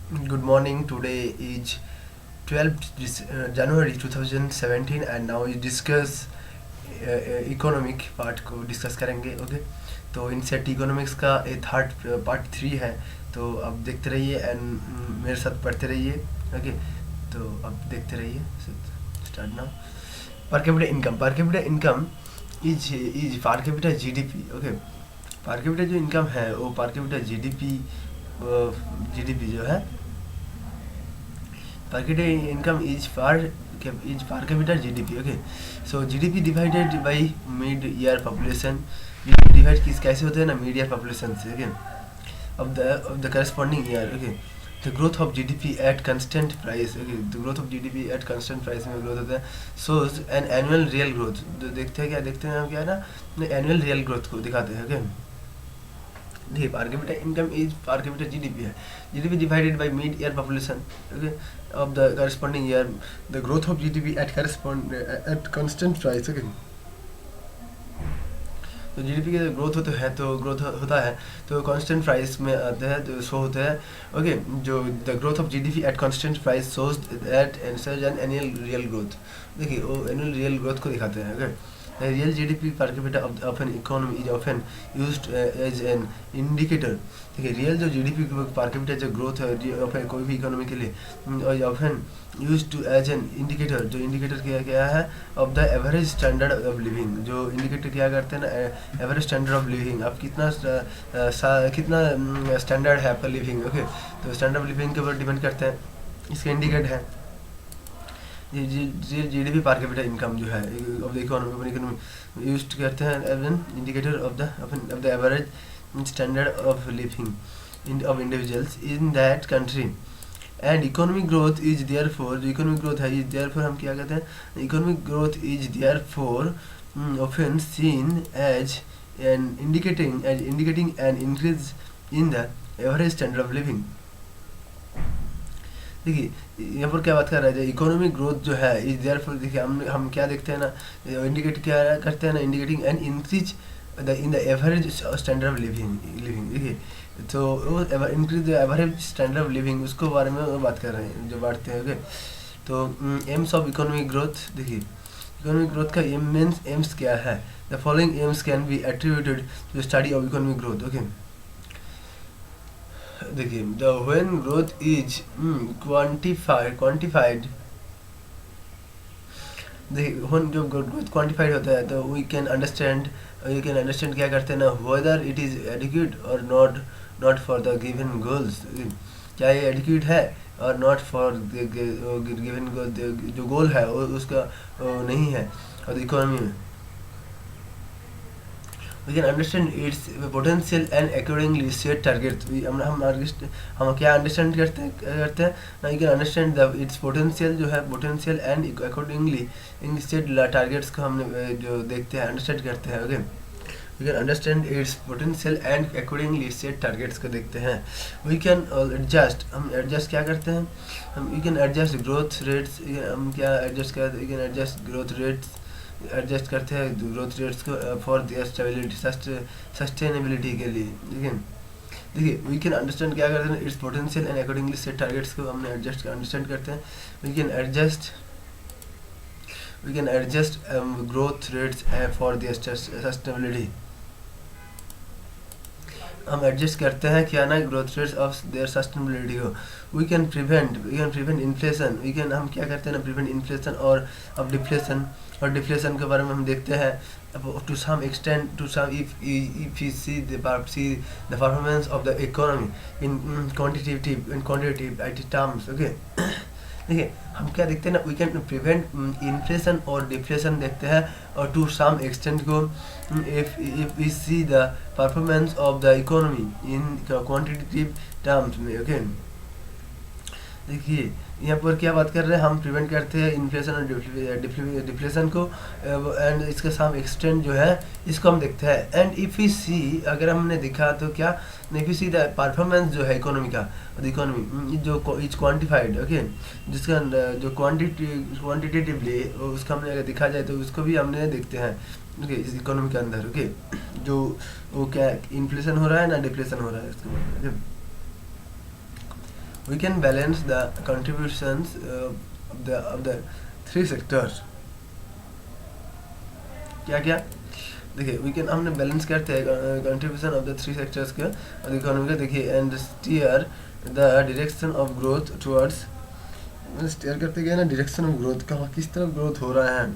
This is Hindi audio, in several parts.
Good morning. Today is 12th January 2017 and now we discuss economic part को डिस्कस करेंगे। ओके, तो इनसेट इकोनॉमिक्स का ये थर्ड पार्ट 3 है। तो अब देखते रहिए एंड मेरे साथ पढ़ते रहिए। ओके, तो अब देखते रहिए। Start now. पर capita income is per capita GDP. Okay, पर कैपिटा जो इनकम है वो पर कैपिटा जीडीपी जो है per capita income is per capita GDP. Okay, so GDP divided by mid year population. GDP divide किस कैसे होते हैं ना mid year population से। okay, of the corresponding year. Okay, the growth of GDP at constant price. Okay, the growth of GDP at constant price में growth होता है shows an annual real growth। तो देखते हैं हम क्या है ना annual real growth को दिखाते हैं। okay, देखिए per capita income is per capita GDP है। GDP divided by mid year population. Okay, of the corresponding year the growth of GDP at constant price. Okay, तो जीडीपी के ग्रोथ होता है तो कांस्टेंट प्राइस में आते हैं तो शो होते हैं। ओके, जो the growth of GDP at constant price shows that an annual real growth. देखिए वो एनुअल रियल ग्रोथ को दिखाते हैं। Okay, the real GDP per capita of an economy is often used as an indicator। देखिए रियल जो जीडीपी पर कैपिटा जो ग्रोथ है कोई भी इकोनॉमी के लिए often use to as an indicator. जो इंडिकेटर क्या है of the average standard of living. जो इंडिकेटर क्या करते हैं ना एवरेज स्टैंडर्ड ऑफ लिविंग। आप कितना स्टैंडर्ड है आपका लिविंग। ओके, तो स्टैंडर्ड ऑफ लिविंग के ऊपर डिपेंड करते हैं, इसका इंडिकेट है जीडीपी पर कैपिटा इनकम जो है ऑफ द इकोनॉमी यूज करते हैं as an indicator of the average standard of living of individuals in that country. And economic growth is therefore, जो इकोनॉमिक ग्रोथ है इज देयरफॉर हम क्या कहते हैं economic growth is therefore often seen as an indicating an increase in the average standard of living. देखिए यहाँ पर क्या बात कर रहा है इकोनॉमिक ग्रोथ जो है इज देयरफॉर। देखिए हम क्या देखते हैं ना इंडिकेट क्या करते हैं ना indicating an increase in the average standard of living. देखिए तो वो increase the average standard of living उसको बारे में बात कर रहे हैं जो बांटते हैं। ओके, तो एम्स ऑफ इकोनॉमिक ग्रोथ। देखिए इकोनॉमिक ग्रोथ का एम्स क्या है। The following aims can be attributed to study of economic growth. Okay, देखिए the when growth is quantified. देखिए व्हेन जो ग्रोथ क्वांटिफाइड होता है तो वी कैन अंडरस्टैंड क्या करते हैं ना वेदर इट इज एडिक्यूट और not for the given goals. क्या ये एडिक्यूट है और नॉट फॉर गिवन जो गोल है वो उसका नहीं है और इकोनॉमी में we can understand its potential and accordingly set targets। हम क्या अंडरस्टैंड करते हैं ना you can understand the its potential जो है potential and accordingly in set targets को हमने जो देखते हैं अंडरस्टैंड करते हैं। Okay, we can understand its potential and accordingly set targets को देखते हैं। we can adjust, हम adjust क्या करते हैं हम we can adjust growth rates। हम क्या adjust करते हैं we can adjust growth rates adjust करते हैं ग्रोथ रेट्स को फॉर द स्टेबिलिटी सस्टेनेबिलिटी के लिए। देखिए वी कैन अंडरस्टैंड क्या करते हैं its potential and accordingly set targets को हमने अंडरस्टैंड करते हैं। We can adjust growth rates for the sustainability. हम एडजस्ट करते हैं क्या ना growth rates of their sustainability को। We can prevent inflation. हम क्या करते हैं ना प्रिवेंट इन्फ्लेशन और अब डिफ्लेशन। और डिफ्लेशन के बारे में हम देखते हैं to some extent to some if you see the performance of the economy in quantitative terms. Okay, देखिए हम क्या देखते हैं ना वी कैन प्रिवेंट इन्फ्लेशन और डिफ्लेशन देखते हैं और टू सम एक्सटेंट को if we see the performance of the economy in quantitative terms में। ओके, देखिए यहाँ पर क्या बात कर रहे हैं हम प्रिवेंट करते हैं इन्फ्लेशन और डिफ्लेशन को एंड इसका सम एक्सटेंट जो है इसको हम देखते हैं। एंड इफ़ यू सी अगर हमने देखा तो क्या if you see the performance जो है इकोनॉमी का इकोनॉमी जो इज क्वांटिफाइड। ओके, जिसका जो क्वांटिटेटिवली उसका हमने अगर देखा जाए तो उसको भी हमने देखते हैं। ओके, इस इकोनॉमी के अंदर। ओके, जो वो क्या इन्फ्लेशन हो रहा है ना डिफ्लेशन हो रहा है इसके बारे में। we can balance the contributions of the three sectors. क्या क्या देखिए वी कैन हमने बैलेंस करते हैं contribution of the three sectors के और इकोनॉमी का देखिए and steer the direction of growth towards steer करते गए ना डायरेक्शन ऑफ ग्रोथ कहाँ किस तरफ ग्रोथ हो रहा है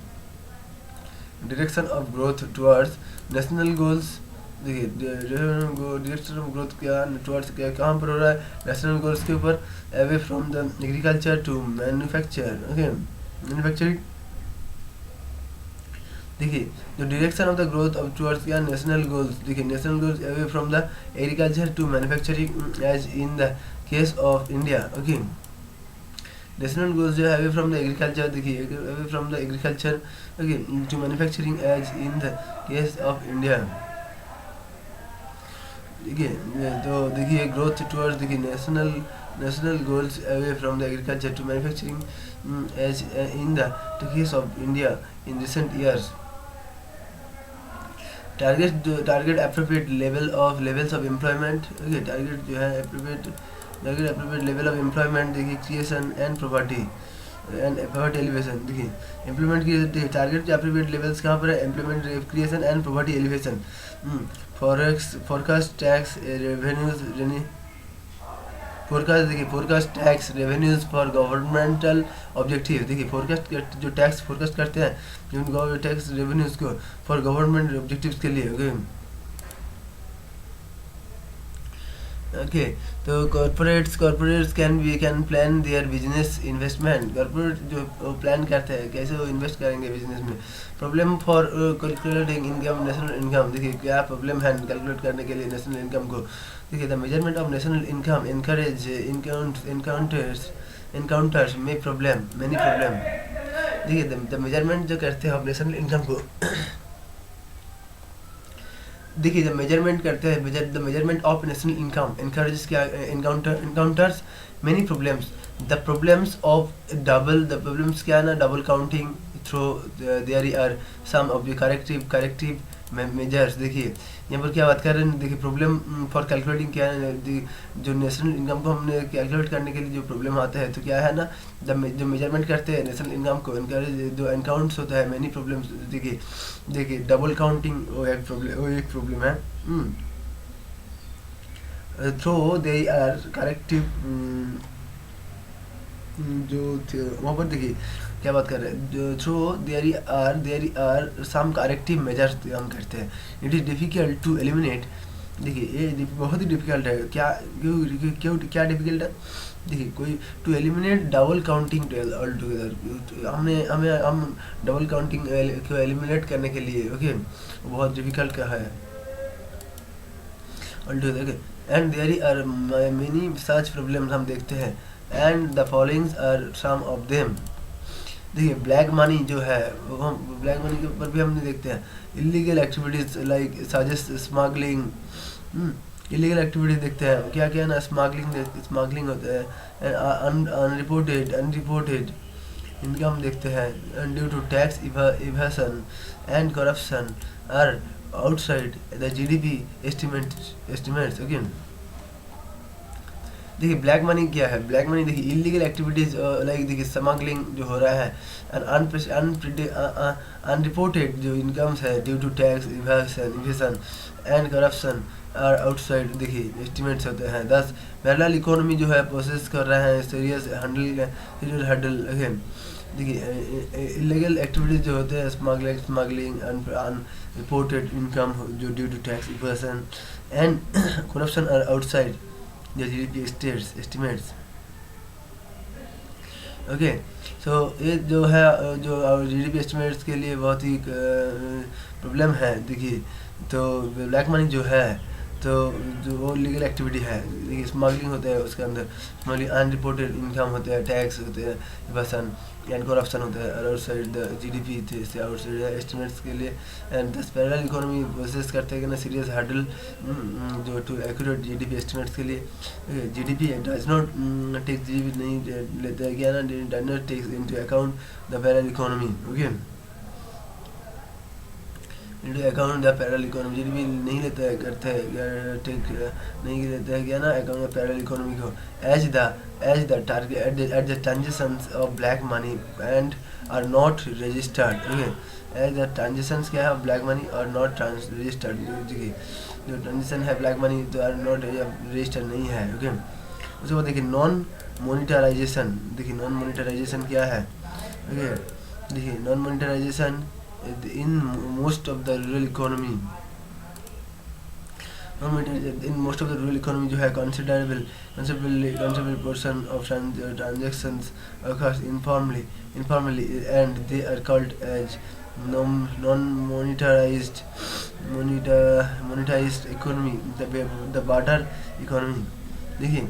direction of growth towards national goals देखिए डायरेक्शन ऑफ ग्रोथ क्या टुवर्ड्स क्या कहाँ पर हो रहा है नेशनल गोल्स के ऊपर away from the agriculture to manufacture okay manufacturing देखिए जो direction of the growth of towards क्या नेशनल गोल्स देखिए national goals away from the agriculture to manufacturing as in the case of India okay national goals जो है अवे फ्रॉम द एग्रीकल्चर देखिए away from the agriculture okay to manufacturing as in the case of India देखिए तो देखिए ग्रोथ टुवर्ड्स देखिए national goals away from the agriculture to manufacturing as in the case of India in recent years target appropriate levels of employment okay target जो है अप्रोप्रिएट लेवल ऑफ एम्प्लॉयमेंट देखिए क्रिएशन एंड प्रॉपर्टी एलिवेशन देखिए इम्प्लीमेंट की टारगेट अप्रोप्रिएट लेवल्स कहाँ पर है employment creation and poverty alleviation forecast tax revenues forecast देखिए forecast tax revenues for governmental objective देखिए फोरकास्ट जो टैक्स फोरकास्ट करते हैं जो टैक्स रेवेन्यूज को फॉर गवर्नमेंट ऑब्जेक्टिव्स के लिए ओके तो corporates can plan their business investment corporate जो प्लान करते हैं कैसे वो इन्वेस्ट करेंगे बिजनेस में problem for calculating income national income देखिए क्या प्रॉब्लम है कैलकुलेट करने के लिए नेशनल इनकम को देखिए the measurement of national income encourage encounters में प्रॉब्लम मैनी प्रॉब्लम देखिए द मेजरमेंट जो करते हैं आप नेशनल इनकम को देखिए जब मेजरमेंट करते हैं the measurement of national income encourages क्या encounters many problems the problems of the problems क्या है ना double counting through there are some of the corrective measures देखिए यहाँ पर क्या बात कर रहे हैं देखिए प्रॉब्लम फॉर कैलकुलेटिंग क्या है जो नेशनल इनकम को हमने कैलकुलेट करने के लिए जो प्रॉब्लम आता है तो क्या है ना जो मेजरमेंट करते हैं नेशनल इनकम को जो एनकाउंट्स होता है मैनी प्रॉब्लम्स देखिए डबल काउंटिंग वो एक प्रॉब्लम है थ्रो दे आर करेक्टिव जो वहाँ पर देखिए क्या बात कर रहे हैं through there are some corrective measures हम करते हैं it is difficult to eliminate देखिए ये बहुत ही डिफ़िकल्ट है क्यों क्या डिफ़िकल्ट है देखिए कोई to eliminate double counting all together हम डबल काउंटिंग को एलिमिनेट करने के लिए ओके बहुत डिफ़िकल्ट का है all together and there are many such problems हम देखते हैं and the followings are some of them देखिए ब्लैक मनी जो है वो हम ब्लैक मनी के ऊपर भी हमने देखते हैं illegal activities like suggest smuggling illegal activities देखते हैं क्या क्या ना स्मगलिंग होता है अनरिपोर्टेड इनकम देखते हैं due to tax evasion and corruption are outside the GDP estimates okay देखिए ब्लैक मनी क्या है ब्लैक मनी देखिए इलीगल एक्टिविटीज़ लाइक देखिए स्मगलिंग जो हो रहा है अनरिपोर्टेड जो इनकम्स है due to tax evasion and corruption are outside देखिए एस्टिमेट्स होते हैं 10 पैरेलल इकोनॉमी जो है प्रोसेस कर रहे हैं सीरियस हर्डल अगेन देखिए इलीगल एक्टिविटीज़ जो होते हैं स्मगलिंग अनरिपोर्टेड इनकम जो due to tax evasion and corruption are outside the GDP estimates okay so ये जो है जो GDP एस्टिमेट्स के लिए बहुत ही प्रॉब्लम है देखिए तो ब्लैक मनी जो है तो जो वो लीगल एक्टिविटी है देखिए स्मगलिंग होता है उसके अंदर स्मगलिंग अनरिपोर्टेड इनकम होते हैं टैक्स होते हैं इवेशन एंड करप्शन होता है और आउटसाइड द जीडीपी थे से आउटसाइड एस्टिमेट्स के लिए एंड दस पैरेलल इकोनॉमी प्रोसेस करते हैं कि ना सीरियस हर्डल जो टू एक्यूरेट जीडीपी एस्टिमेट्स के लिए GDP does not take GDP नहीं लेता है क्या ना does not takes into account the parallel economy okay account the parallel economy, GDP नहीं लेता है, करते हैं टेक नहीं लेता है क्या ना अकाउंट द पैरेलल इकोनॉमी को, as the target at the transactions of black money and are not registered. Okay, as the transactions क्या है ब्लैक मनी और नॉट रजिस्टर्ड, जो ट्रांजेक्शन है ब्लैक मनी तो आर नॉट रजिस्टर्ड नहीं है। ओके, उसके बाद देखिए नॉन मोनिटराइजेशन, देखिए नॉन मोनिटराइजेशन क्या है। ओके, देखिए non मोनिटराइजेशन in most of the rural economy, in most of the rural economy जो है considerable portion of transactions occurs informally and they are called as non-monetized economy, the barter economy। देखिए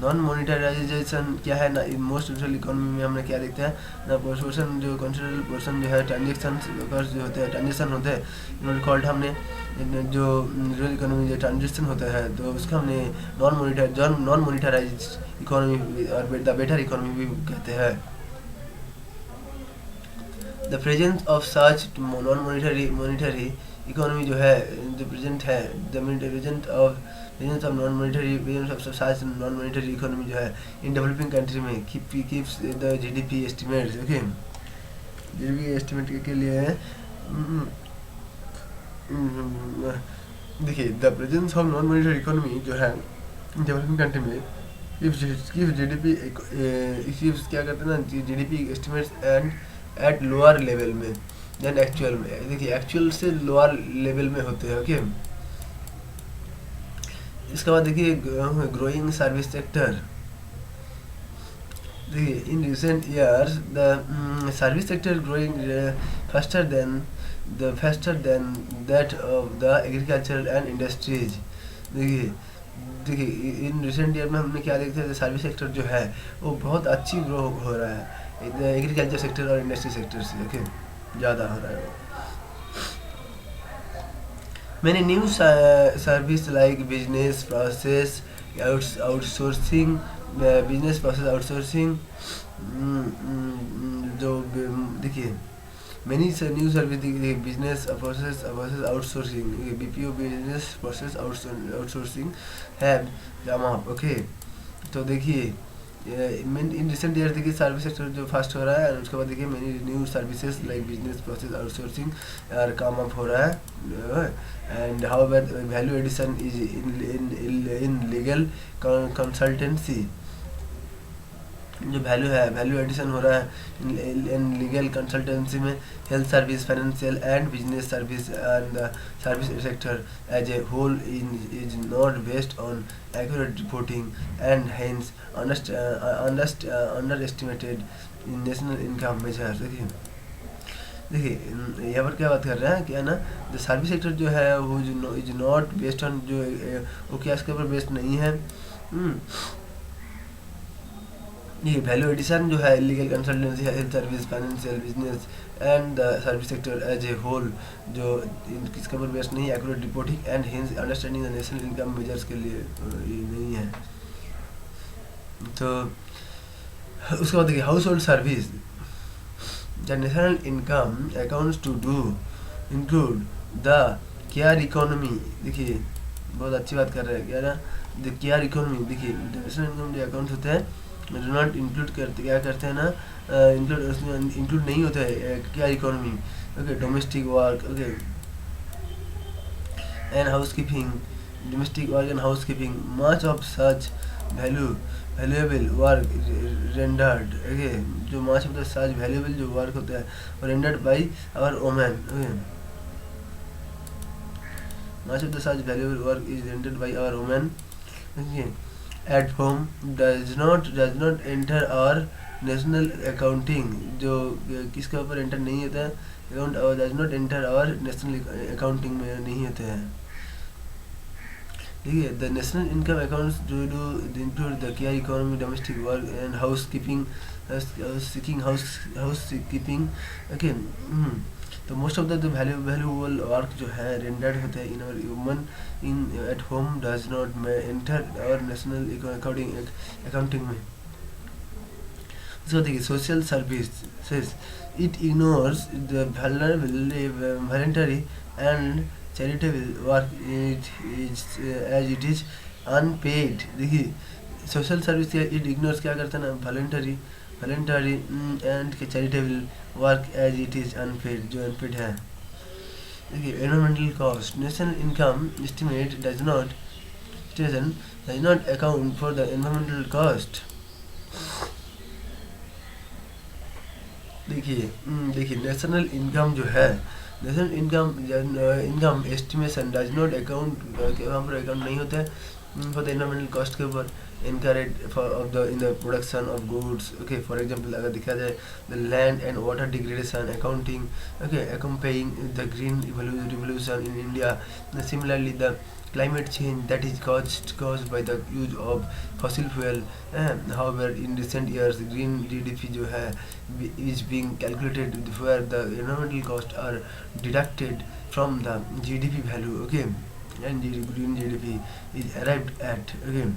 नॉन मोनिटराइजेशन क्या है ना, इन मोस्ट रूरल इकोनॉमी में हमने क्या देखते हैं ना, पोर्शन जो कंसिडरेबल पोर्शन जो है ट्रांजेक्शन जो होते हैं, ट्रांजेक्शन होते हैं, इन्होंने कॉल्ड हमने जो रूरल इकोनॉमी जो ट्रांजेक्शन होता है तो उसका हमने नॉन मोनिटराइज इकोनॉमी और द बेटर इकोनॉमी भी कहते हैं। The presence of such non monetary economy जो है जो प्रेजेंट है, the presence of non monetary economy जो है इन डेवलपिंग कंट्री में keeps the GDP estimates. Okay, GDP estimate के लिए देखिए the presence of non monetary economy जो है डेवलपिंग कंट्री में जीडीपी क्या करते हैं ना, GDP estimates and at lower level में देन एक्चुअल में। देखिए एक्चुअल से लोअर लेवल में होते हैं। ओके, इसके बाद देखिए ग्रोइंग सर्विस सेक्टर, देखिए in recent years the service sector growing faster than that of the agricultural and industries। देखिए इन रिसेंट ईयर में हमने क्या देखते हैं, सर्विस सेक्टर जो है वो बहुत अच्छी ग्रो हो रहा है एग्रीकल्चर सेक्टर और इंडस्ट्री सेक्टर से। ओके, ज़्यादा हो रहा है वो। Many new service like business process outsourcing, जो देखिए many new service देखिए business process outsourcing, BPO business process outsourcing have come up। Okay, तो देखिए इन रिसेंट ईयर देखिए सर्विस सेक्टर जो फास्ट हो रहा है, और उसके बाद देखिए many new services like business process outsourcing और काम अप हो रहा है। And however value addition is in legal consultancy, जो वैल्यू एडिशन हो रहा है इन लीगल कंसल्टेंसी में, health service, financial and business service and the service sector as a whole is not based on accurate reporting and hence under estimated in national income measures. देखिए यहाँ पर क्या बात कर रहे हैं क्या ना, द सर्विस सेक्टर जो है वो इज नॉट बेस्ड ऑन, जो वो क्या इसके ऊपर बेस्ड नहीं है। ये वैल्यू एडिशन जो है legal consultancy, health service, financial, business and the service sector as a whole जो किसके ऊपर बेस्ड नहीं, accurate reporting and hence understanding the national income measures के लिए ये नहीं है। तो उसके बाद देखिए household service, the national income accounts to do include the care economy. देखिए बहुत अच्छी बात कर रहे हैं क्या ना, द केयर इकोनॉमी। देखिए नेशनल इनकम जो अकाउंट्स होते हैं डो नॉट इंक्लूड करते, क्या करते हैं ना, इंक्लूड नहीं होता है क्या economy. Okay, domestic work, okay and housekeeping, domestic work and housekeeping, much of such valuable work rendered. Okay, जो much of the such valuable जो वर्क होता है rendered by our women. Okay, much of the such valuable work is rendered by our women. Okay, at home does not enter our national accounting, जो किसके ऊपर एंटर नहीं होता है अकाउंट, और does not enter our national accounting में नहीं होते हैं। ठीक है, द नेशनल इनकम अकाउंट्स जो include the care economy, domestic work and house keeping. Okay, तो most of the valuable work जो है रेंडर्ड होते हैं in our human in at home does not enter our national accounting में। इसको देखिए social services it ignores the voluntary and charitable work it is as it is unpaid। देखिए सोशल सर्विस इट इग्नोर्स क्या करता है ना, voluntary and charitable work as it is unpaid, जो अनपेड है। देखिए environmental cost national income estimate does not account for the environmental cost. देखिए नेशनल इनकम जो है, national income estimation does not account, यहाँ पर अकाउंट नहीं होता है फॉर द एनवायरमेंटल कॉस्ट के ऊपर incurred of the in the production of goods. Okay for example अगर देखा जाए the land and water degradation accounting, okay accompanying the green revolution in India, similarly the climate change that is caused by the use of fossil fuel। However in recent years green GDP जो है is being calculated where the environmental costs are deducted from the GDP value, okay, and green GDP is arrived at, okay।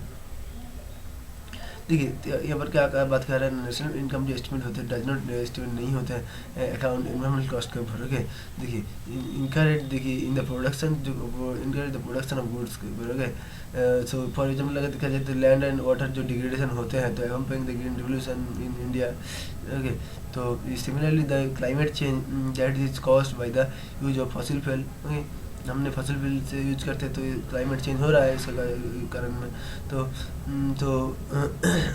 देखिए यहाँ पर क्या बात कर रहे हैं, नेशनल इनकम जो एस्टिमेट होते हैं डज नॉट एस्टिमेट नहीं होते हैं अकाउंट एनवायरमेंटल कॉस्ट के ऊपर, ओके। देखिए इनकरेक्ट, देखिए इन द प्रोडक्शन जो incorrect the production of goods के ऊपर, ओके। सो फॉर एग्जाम्पल अगर देखा जाए तो लैंड एंड वाटर जो डिग्रेडेशन होते हैं तो accompanying the green revolution in India, okay. तो similarly the climate change that is caused by the use of fossil fuel, okay. हमने फसल बिल से यूज करते हैं तो क्लाइमेट चेंज हो रहा है इसका कारण में। तो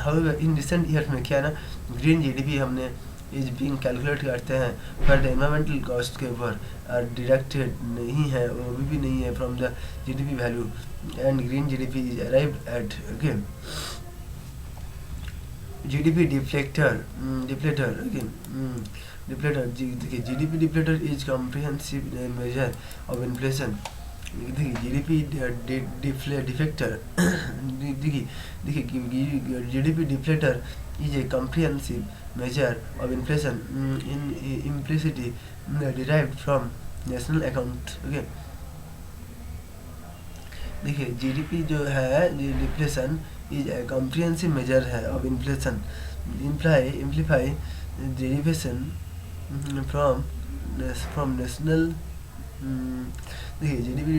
हाउएवर इन रिसेंट ईयर में क्या है ना, ग्रीन जीडीपी हमने इज बीइंग कैलकुलेट करते हैं पर द एनवायरमेंटल कॉस्ट के ऊपर डिडक्टेड नहीं है, वो भी नहीं है from the GDP value and green GDP is arrived at, okay. GDP deflector, okay, deflator. देखिए GDP deflator is comprehensive measure of inflation. देखिए जीडीपी डिफ्लेक्टर, देखिए GDP deflator is a comprehensive measure of inflation in implicitly derived from national account, okay. देखिए जीडीपी जो है deflation is a comprehensive measure है of inflation implicitly derivation from national। देखिए GDP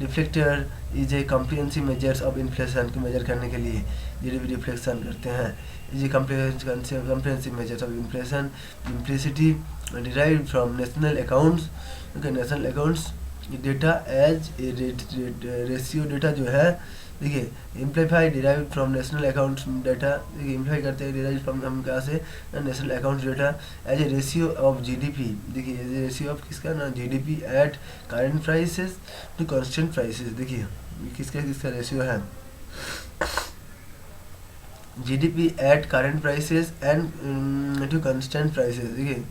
deflector is a comprehensive measures of inflation को मेजर करने के लिए जीडीपी डिफ्लेक्शन करते हैं, is a comprehensive measures of inflation implicitly derived from national accounts, okay. National accounts data as a ratio data जो है, देखिए implicitly derived from national accounts data, देखिए इम्प्लीफाई करते हैं डिराइव फ्रॉम हम कहाँ से, national accounts data as a ratio of GDP. देखिए एज ए रेशियो ऑफ किसका ना, GDP at current prices to constant prices. देखिए किसका रेशियो है, GDP at current prices and to constant prices. देखिए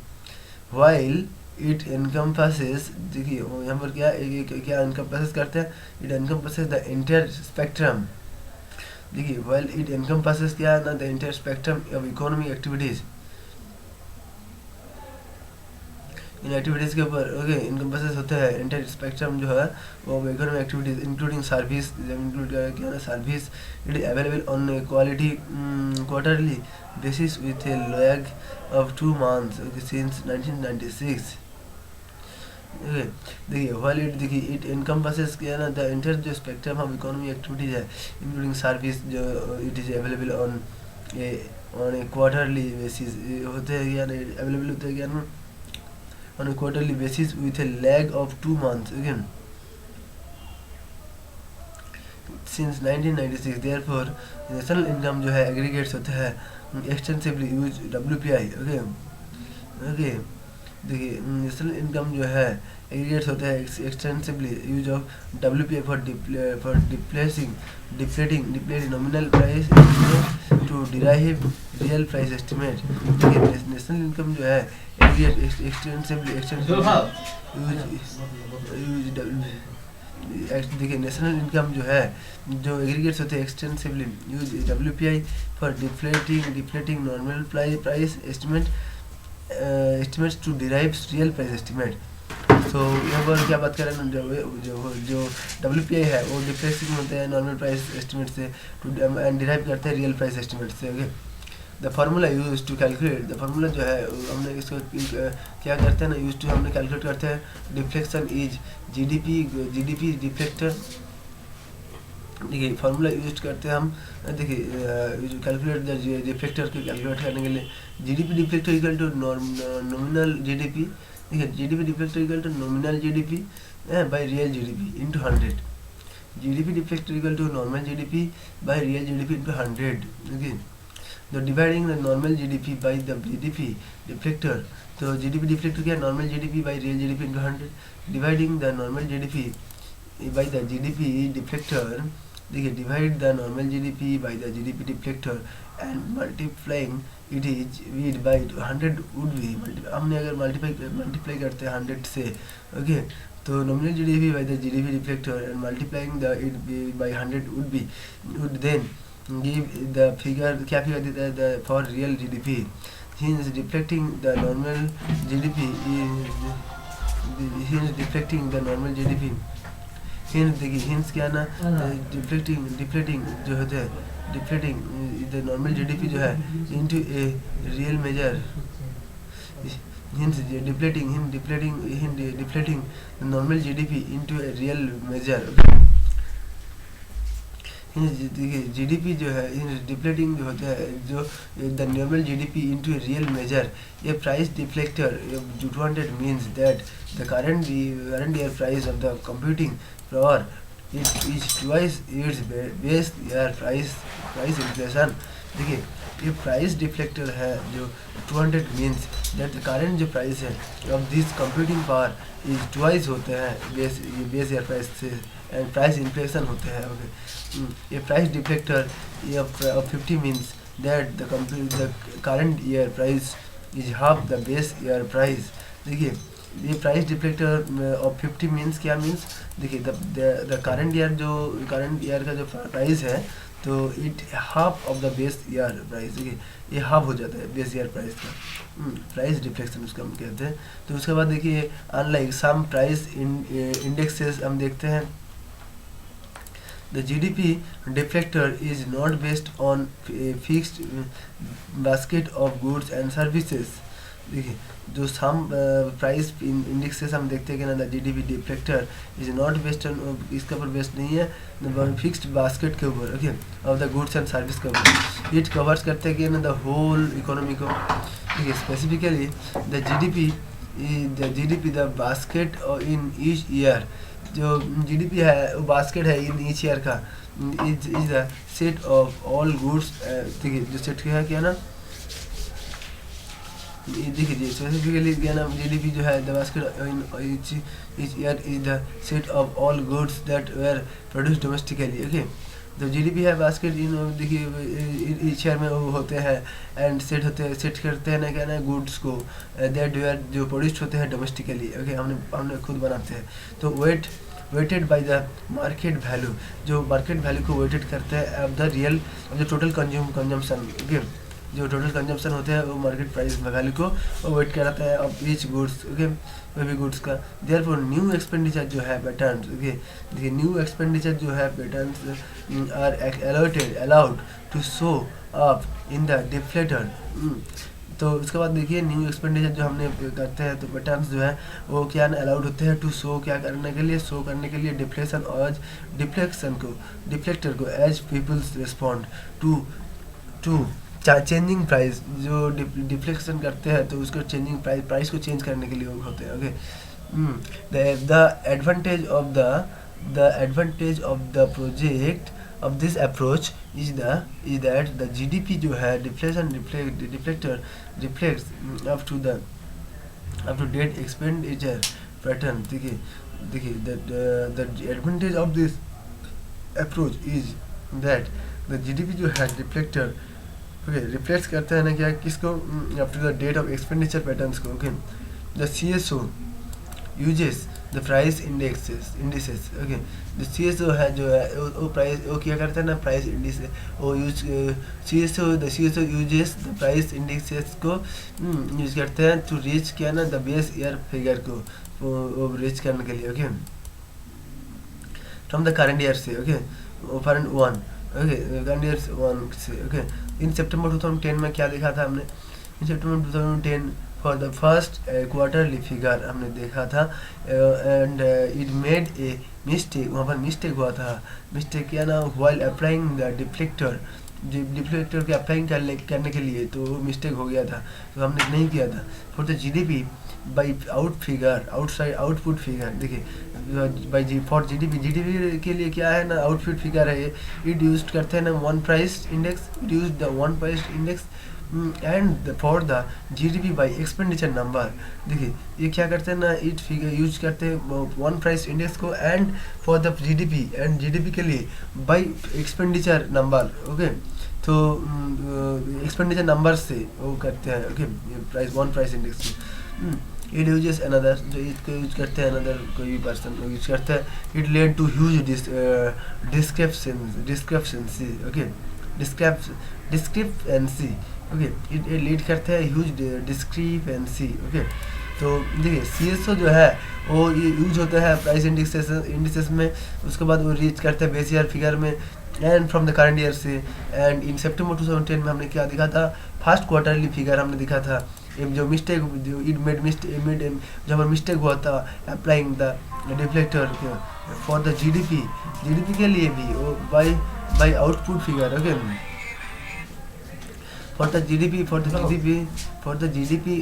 व्हाइल इट एनकम्पासेस, देखिए यहाँ पर क्या एनकम्पासेस करते हैं, it encompasses the entire spectrum. देखिए व्हाइल इट एनकम्पासेस क्या है ना, the entire spectrum of economic activities, इन एक्टिविटीज़ के ऊपर, ओके। एनकम्पासेस होते हैं एंटायर स्पेक्ट्रम जो है वो economic activities including service, include क्या है service. It is available on quality quarterly basis with a lag of 2 months, okay, since 1996, okay। देखिए while it, देखिए it encompasses क्या है ना, the entire जो spectrum of economy activities है including service जो it is available on a quarterly basis, होते हैं क्या ना, available होते हैं क्या ना on a quarterly basis with a lag of 2 months, okay, since 1996। therefore national income जो है aggregates होते हैं extensively use WPI, okay, okay. देखिए नेशनल इनकम जो है एग्रीगेट्स होते हैं extensively use of WPI for depleting nominal price to derive real price estimate. देखिए नेशनल इनकम जो है एग्रीगेट एक्सटेंसिवली देखिए नेशनल इनकम जो है जो एग्रीगेट्स होते हैं extensively use WPI for depleting normal price estimates to derive real price estimate. तो यहाँ पर क्या बात कर रहे हैं, जो WPI है वो डिप्लेसिंग होते हैं नॉर्मल प्राइस एस्टिमेट से एंड डिराइव करते हैं रियल प्राइस एस्टिमेट से, okay. The formula use to calculate, the formula जो है हमने इसको क्या करते हैं ना, यूज टू हमने कैलकुलेट करते हैं डिफ्लेक्शन इज जीडीपी डिफ्लेक्टर। देखिए फार्मूला यूज करते हैं हम, देखिए कैलकुलेट द डिफ्लेक्टर को कैलकुलेट करने के लिए GDP deflector equal to nominal GDP. देखिए GDP deflector equal to nominal GDP by real GDP into 100। GDP deflector equal to normal GDP by real GDP into 100। देखिए तो dividing the normal GDP by the GDP deflector, तो जीडीपी डिफ्लेक्टर क्या है, normal GDP by real GDP into 100। Dividing the normal GDP by the GDP deflector, देखिए divide the normal GDP by the GDP deflector and multiplying it is with by 100 would be, हमने अगर मल्टीप्लाई करते हैं 100 से, ओके, तो nominal GDP by the GDP deflector and multiplying the it by 100 would then give the figure, क्या फिगर देता है, the for real GDP. Hence deflecting the normal GDP hence deflecting the normal GDP, hence देखिए hence क्या ना, deflecting जो होता है, deflecting the normal GDP जो है into a real measure, hence deflecting the normal GDP into a real measure। देखिए जीडीपी जो है डिप्लेटिंग जो होता है, जो the normal GDP into a real measure, ये price deflector 200 means that the current year price of the computing power is twice its base year price inflation. देखिए ये प्राइस डिफ्लेक्टर है जो 200 मीन्स दैट द करंट जो प्राइस है of this computing power is twice होते हैं बेस ईयर प्राइस से, एंड प्राइस इन्फ्लेशन होते हैं, ओके। ये price deflector of 50 means that the current year price is half the base year price. देखिए ये प्राइस डिफ्लेक्टर ऑफ 50 मीन्स क्या मीन्स, देखिए द करंट ईयर का जो प्राइस है तो it half of the base year price, देखिए ये हाफ हो जाता है बेस ईयर प्राइस का, प्राइस डिफ्लेक्शन उसका हम कहते हैं। तो उसके बाद देखिए अनलाइक सम प्राइस इंडेक्सेस हम देखते हैं, the GDP deflector is not based on a fixed basket of goods and services। देखिए जो सम प्राइस इंडेक्सेस हम देखते हैं कि ना, the GDP deflector is not based on, इसके ऊपर बेस्ड नहीं है फिक्स्ड बास्केट के ऊपर, okay, of the goods and service के ऊपर। इट कवर्स करते हैं कि ना द होल इकोनॉमी को। देखिए specifically the GDP the basket in each year, जो जीडीपी है वो बास्केट है इन ईच ईयर का, is the set of all goods. देखिए जो सेट क्या ना, देखिए स्पेसिफिकली क्या ना, जीडीपी जो है the basket in each year is the set of all goods that were produce domestically, okay. तो जीडीपी है बास्केट इन, देखिए ईच ईयर में वो होते हैं एंड सेट करते हैं ना क्या ना गुड्स को दैट वेर जो प्रोड्यूस होते हैं डोमेस्टिकली, ओके, हमने खुद बनाते हैं। तो weighted by the market value, जो मार्केट वैल्यू को वेटेड करते हैं ऑफ द रियल जो टोटल कंजम्पशन, ओके, जो टोटल कंजम्पशन होते हैं वो मार्केट प्राइस वैल्यू को वो वेट कराता है ऑफ ईच गुड्स, ओके, कोई भी गुड्स का। देयरफॉर न्यू एक्सपेंडिचर जो है पैटर्न्स, ओके, देखिए न्यू एक्सपेंडिचर जो है patterns are allowed to show up in the deflator. तो उसके बाद देखिए न्यू एक्सपेंडिचर जो हमने करते हैं तो पैटर्न्स जो है वो क्या अलाउड होते हैं टू शो, क्या करने के लिए, शो करने के लिए डिफ्लेक्टर को as peoples respond to changing price, जो डिफ्लेक्शन करते हैं तो उसको चेंजिंग प्राइस को चेंज करने के लिए होते हैं, okay. The advantage of the project of this approach is that the GDP जो है deflector reflects up to date expenditure pattern. देखिए the advantage of this approach is that the GDP जो है डिफ्लेक्टर, ओके, रिफ्लेक्ट करता है ना क्या, किसको, up to the date of expenditure patterns को, okay. The CSO uses the price indices, okay, the CSO है जो है वो प्राइस वो क्या करता है ना, प्राइस इंडिस वो use CSO uses the price indices को यूज करते हैं टू रीच क्या ना द बेस ईयर फिगर को वो रीच करने के लिए, okay, from the current year से, okay, foreign one, okay candidates one से ओके। इन सितंबर 2010 में क्या देखा था हमने, in September 2010 for the first quarterly figure हमने देखा था and it made a mistake, वहाँ पर मिस्टेक हुआ था। मिस्टेक क्या ना, while applying the deflector, deflector के अप्लाइंग करने के लिए तो मिस्टेक हो गया था, तो हमने नहीं किया था। For the GDP by out figure, outside output figure, देखिए by G for GDP, GDP के लिए क्या है ना आउटपुट फिगर है ये, इट यूज करते हैं ना one price index, it use the one price index and for the GDP by expenditure number. देखिए ये क्या करते हैं ना, इट फिगर यूज करते हैं वन प्राइस इंडेक्स को and for the GDP, and GDP के लिए बाई एक्सपेंडिचर नंबर। ओके तो एक्सपेंडिचर नंबर से वो करते हैं okay price one price index में। इट यूजेस अनदर, जो इसको यूज करते हैं अनदर कोई भी पर्सन यूज करता है, it led to huge discrepancies okay discrepancy okay, it lead करते हैं ह्यूज डिस्क्रिपेंसी ओके। तो देखिए CSO जो है वो ये यूज होता है प्राइस इंडिसेस में, उसके बाद वो रीच करते हैं बेस ईयर फिगर में and from the current year से। एंड इन सितंबर 2010 में हमने क्या दिखा था, फर्स्ट क्वार्टरली फिगर हमने दिखा था। जो मिस्टेक इट मेड मिस्टेक जब मिस्टेक हुआ था applying the deflector for the GDP, GDP के लिए भी वो by output figure okay for the GDP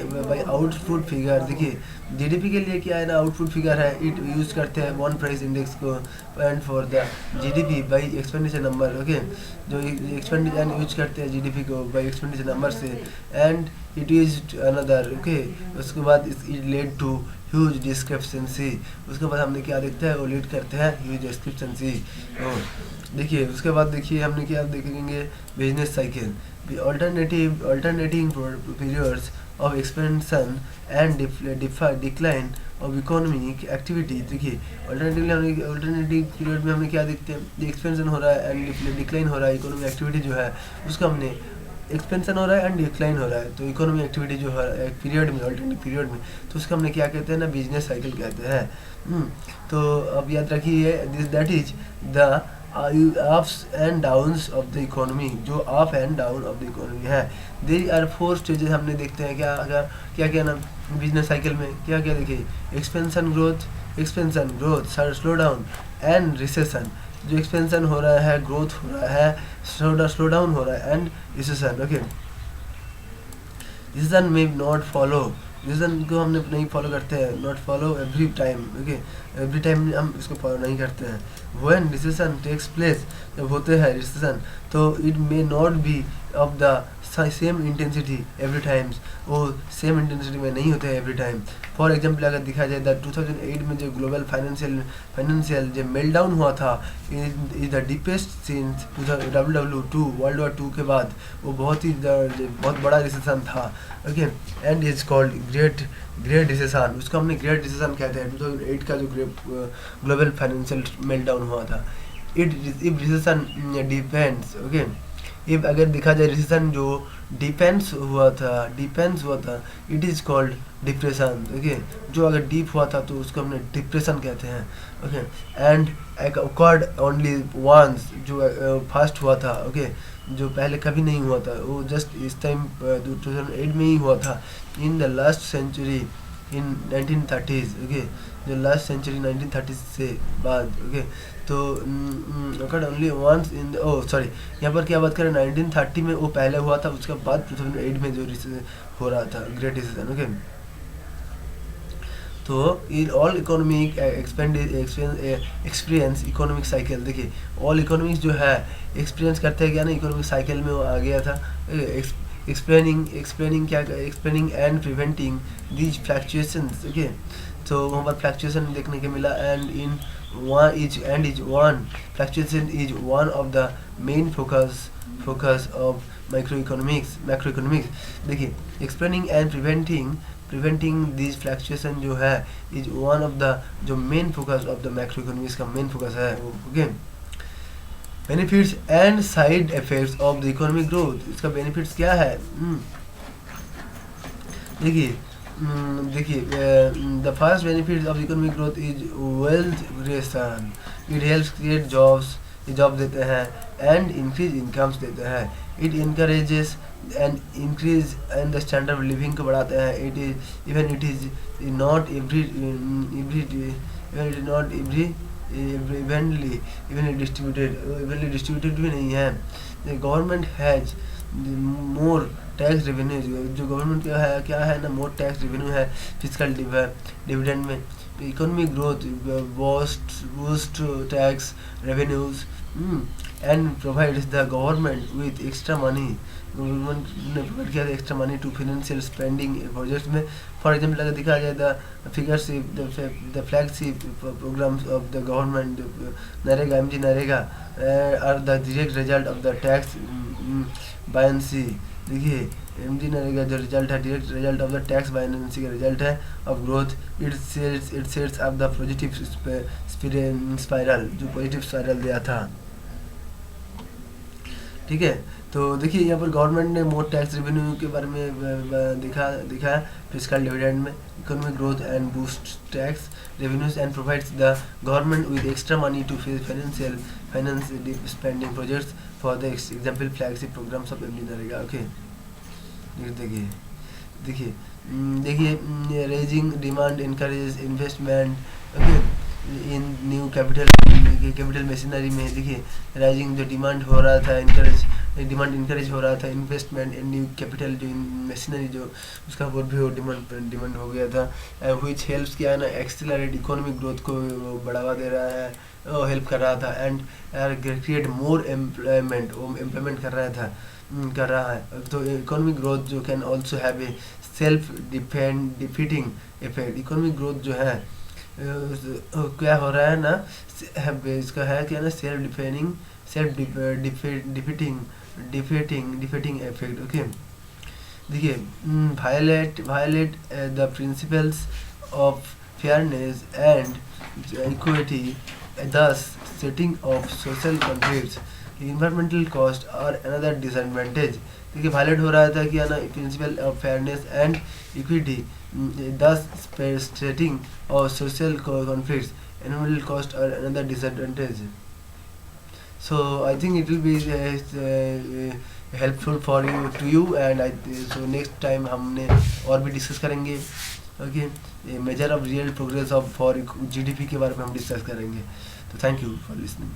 by output figure. देखिए जीडीपी के लिए क्या है ना आउटपुट फिगर है, इट यूज करते हैं वन प्राइस इंडेक्स को and for the GDP by expenditure number okay, जो एक्सपेंडिचर यूज करते हैं जीडीपी को बाय एक्सपेंडिचर नंबर से and it is another okay. उसके बाद इट लेड टू ह्यूज डिस्क्रिप्शंसी, उसके बाद हमने क्या देखते हैं वो लीड करते हैं ह्यूज डिस्क्रिप्शंसी। देखिए उसके बाद देखिए हमने क्या देखेंगे, business cycle alternating periods of expansion and decline of economic activity। देखिए अल्टरनेटिव पीरियड में हमने क्या देखते हैं, एक्सपेंशन हो रहा है एंड डिक्लाइन हो रहा है, इकोनॉमिक एक्टिविटी जो है उसका हमने एक्सपेंशन हो रहा है एंड डिक्लाइन हो रहा है, तो इकोनॉमिक एक्टिविटी जो है पीरियड में अल्टरनेटिव पीरियड में तो उसका हमने क्या कहते हैं ना बिजनेस साइकिल कहते हैं। तो अब याद रखिए this that is the ups and downs of the economy, जो up and down of the economy है। there are 4 stages हमने देखते हैं क्या क्या ना बिजनेस साइकिल में क्या क्या देखिए, expansion growth slow down and recession. जो एक्सपेंशन हो रहा है, ग्रोथ हो रहा है, स्लो डाउन हो रहा है एंड रिसेशन ओके। रिसेशन में नॉट फॉलो, रिसेशन को हमने नहीं फॉलो करते हैं, not follow every time okay, every time हम इसको फॉलो नहीं करते हैं। व्हेन रिसेशन टेक्स प्लेस, जब होते हैं रिसेशन तो it may not be of the same intensity every times, वो सेम इंटेंसिटी में नहीं होते हैं एवरी टाइम। फॉर एग्जांपल अगर देखा जाए द 2008 में जो ग्लोबल फाइनेंशियल जो मेल्टडाउन हुआ था is the deepest since WW2 world war 2 के बाद, वो बहुत बड़ा रिसेशन था okay and is called great recession, उसको हमने ग्रेट रिसेशन कहते हैं। 2008 का जो ग्लोबल फाइनेंशियल मेल्टडाउन हुआ था, if recession depends okay, if अगर देखा जाए रिसेशन जो डिपेंड्स हुआ था it is called depression okay, जो अगर डीप हुआ था तो उसको हमने डिप्रेशन कहते हैं okay. And occurred only once, जो फर्स्ट हुआ था ओके, जो पहले कभी नहीं हुआ था, वो जस्ट इस टाइम 2008 में ही हुआ था in the last century in 1930s okay, जो लास्ट सेंचुरी 1930 से बाद ओके। तो occurred only once in sorry यहाँ पर क्या बात करें 1930 में वो पहले हुआ था, उसके बाद 2008 में जो हो रहा था ग्रेट रिसेशन ओके। तो in all economic experience economic cycle, देखिए ऑल इकोनॉमिक्स जो है एक्सपीरियंस करते हैं क्या ना इकोनॉमिक साइकिल में वो आ गया था explaining and preventing these fluctuations okay. तो वहाँ पर फ्लक्चुएशन देखने के मिला and in one fluctuation is one of the main focus of macroeconomics. देखिए explaining and preventing this fluctuation जो है इज वन ऑफ द जो main focus of the macroeconomics का मेन फोकस है वो okay. Benefits and side effects of the economic growth, इसका बेनिफिट्स क्या है देखिए the first benefit of economic growth is wealth creation, it helps create jobs job देते हैं, एंड इंक्रीज इनकम्स देते हैं। It encourages and increase and the standard of living को बढ़ाते हैं। It is even it is not every evenly distributed भी नहीं है। The government has more tax revenue, जो गवर्नमेंट का है क्या है ना, मोर टैक्स रेवेन्यू है फिजिकल डिविडेंड में। Economic growth boost tax revenues and provides the government with extra money. Government ने प्रोवाइड किया था extra money to financial spending projects में। फॉर एग्जाम्पल अगर देखा जाए the flagship the flagship programmes of the government, NREGA M G NREGA are the direct result of the tax buoyancy. देखिए एम जी नरेगा जो रिजल्ट है, direct result of the tax buoyancy का रिजल्ट है of growth. It sets up the positive spiral, जो पॉजिटिव स्पाइरल दिया था। ठीक है, तो देखिए यहाँ पर गवर्नमेंट ने मोर टैक्स रेवेन्यू के बारे में दिखा फिजिकल डिविडेंड में। Economic growth and boost tax revenues and provides the government with extra money to finance spending projects for the example flagship programs of MD NREGA. Okay देखिए देखिए देखिए raising demand encourage investment okay in new capital machinery में। देखिए राइजिंग जो डिमांड हो रहा था, इनकरेज हो रहा था इन्वेस्टमेंट इन न्यू कैपिटल, जो मशीनरी जो उसका वो भी डिमांड हो गया था। व्हिच हेल्प्स किया है ना एक्सेलरेट इकोनॉमिक ग्रोथ को बढ़ावा दे रहा है, हेल्प कर रहा था। एंड क्रिएट मोर एम्प्लॉयमेंट, वो एम्प्लॉयमेंट कर रहा है। तो इकोनॉमिक ग्रोथ जो can also have a self defeating effect. Economic growth जो है क्या हो रहा है ना, इसका है क्या ना सेल्फ डिफीटिंग इफेक्ट। ओके देखिए violate the principles of fairness and equity, thus setting of social conflicts, environmental cost और another disadvantage। देखिए वायलेट हो रहा था कि है ना principle of fairness and equity, thus setting of social conflicts, environmental cost और another disadvantage। So I think it will be helpful for you and so next time हमने और भी डिस्कस करेंगे। Okay measure of real progress of for GDP के बारे में हम डिस्कस करेंगे। तो थैंक यू फॉर लिसनिंग।